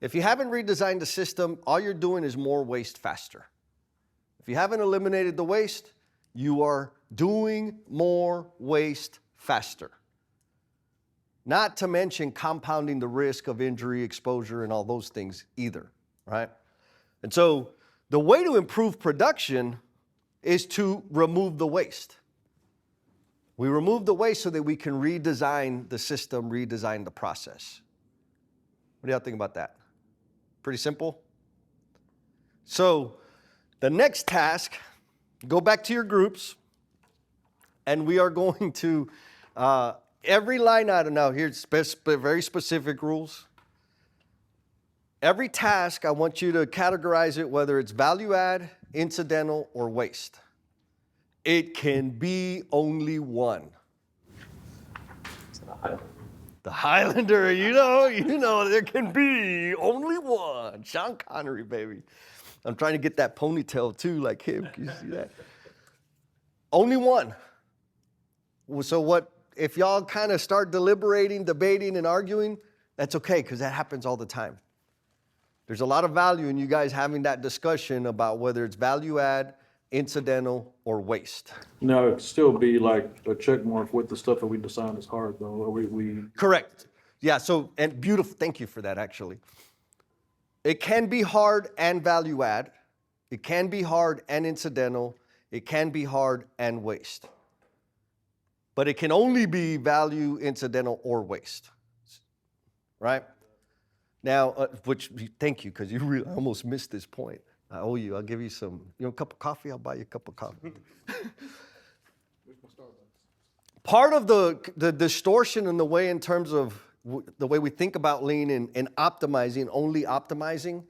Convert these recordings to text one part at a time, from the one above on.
If you haven't redesigned the system, all you're doing is more waste faster. If you haven't eliminated the waste, you are doing more waste faster. Not to mention compounding the risk of injury, exposure, and all those things either, right? And so the way to improve production is to remove the waste. We remove the waste so that we can redesign the system, redesign the process. What do y'all think about that? Pretty simple? So the next task, go back to your groups, and we are going to, every line item, now here's very specific rules. Every task, I want you to categorize it, whether it's value add, incidental, or waste. It can be only one. The Highlander, you know, there can be only one. Sean Connery, baby. I'm trying to get that ponytail too, like him. Can you see that? Only one. So what, if y'all kind of start deliberating, debating, and arguing, that's okay, because that happens all the time. There's a lot of value in you guys having that discussion about whether it's value add, incidental, or waste. No, it'd still be like a check mark with the stuff that we decide is hard, though. Correct. Yeah, so, and beautiful, thank you for that, actually. It can be hard and value add. It can be hard and incidental. It can be hard and waste. But it can only be value, incidental, or waste, right? Now, which, thank you, because you really almost missed this point. I owe you. I'll give you some, a cup of coffee? I'll buy you a cup of coffee. Part of the distortion in the way, in terms of the way we think about lean and optimizing, only optimizing,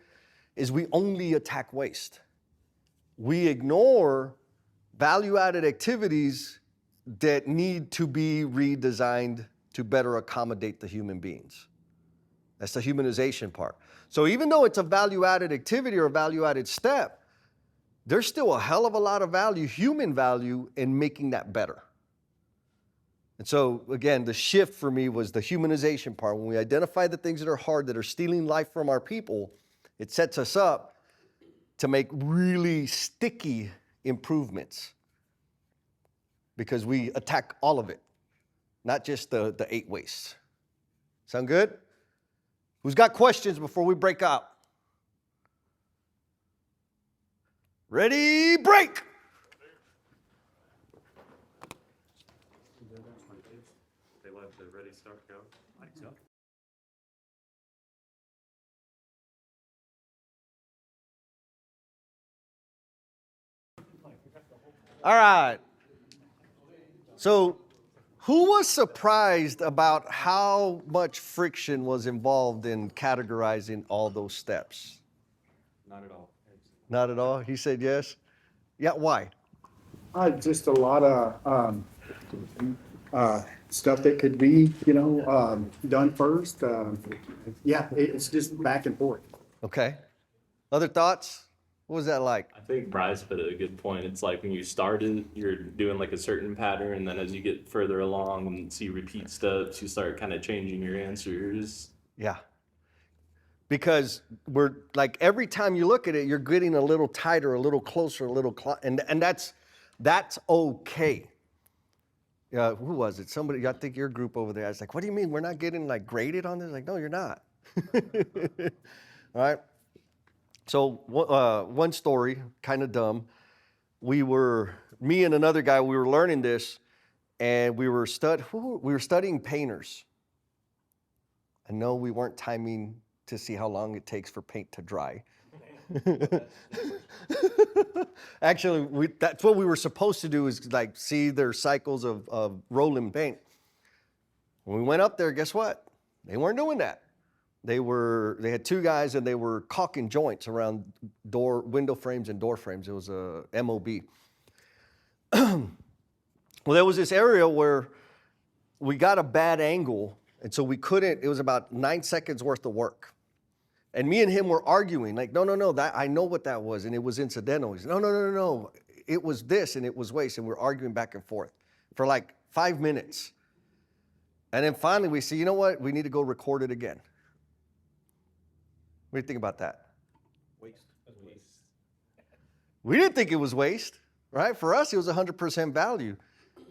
is we only attack waste. We ignore value-added activities that need to be redesigned to better accommodate the human beings. That's the humanization part. So even though it's a value-added activity or a value-added step, there's still a hell of a lot of value, human value, in making that better. And so, again, the shift for me was the humanization part. When we identify the things that are hard, that are stealing life from our people, it sets us up to make really sticky improvements, because we attack all of it, not just the 8 wastes. Sound good? Who's got questions before we break out? Ready, break! They let the ready, start, go. Like so. All right. So, who was surprised about how much friction was involved in categorizing all those steps? Not at all. Not at all? He said yes? Yeah, why? Just a lot of stuff that could be, done first. It's just back and forth. Okay. Other thoughts? What was that like? I think Bryce put a good point. It's like when you started, you're doing like a certain pattern, and then as you get further along and see repeat steps, you start kind of changing your answers. Yeah. Because we're like, every time you look at it, you're getting a little tighter, a little closer, and that's okay. Who was it? Somebody, I think your group over there. I was like, what do you mean we're not getting like graded on this? Like, no, you're not. All right. So one story, kind of dumb. Me and another guy, we were learning this, and we were studying painters. I know we weren't timing to see how long it takes for paint to dry. Actually, that's what we were supposed to do, is like see their cycles of rolling paint. When we went up there, guess what? They weren't doing that. They had 2 guys, and they were caulking joints around window frames and door frames. It was a MOB. Well, there was this area where we got a bad angle, and so we couldn't, it was about 9 seconds worth of work. And me and him were arguing, like, no, that, I know what that was, and it was incidental. He said, no, it was this, and it was waste, and we're arguing back and forth for like 5 minutes. And then finally we said, you know what, we need to go record it again. What do you think about that? Waste. We didn't think it was waste, right? For us, it was 100% value.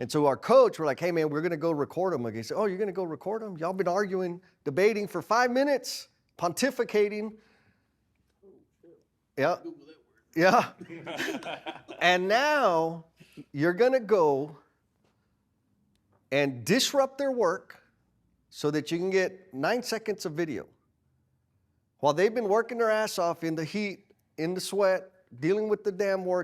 And so our coach, we're like, hey man, we're going to go record them. Like, he said, oh, you're going to go record them? Y'all been arguing, debating for 5 minutes, pontificating. Yeah. Yeah. And now you're going to go and disrupt their work so that you can get 9 seconds of video. While they've been working their ass off in the heat, in the sweat, dealing with the damn work,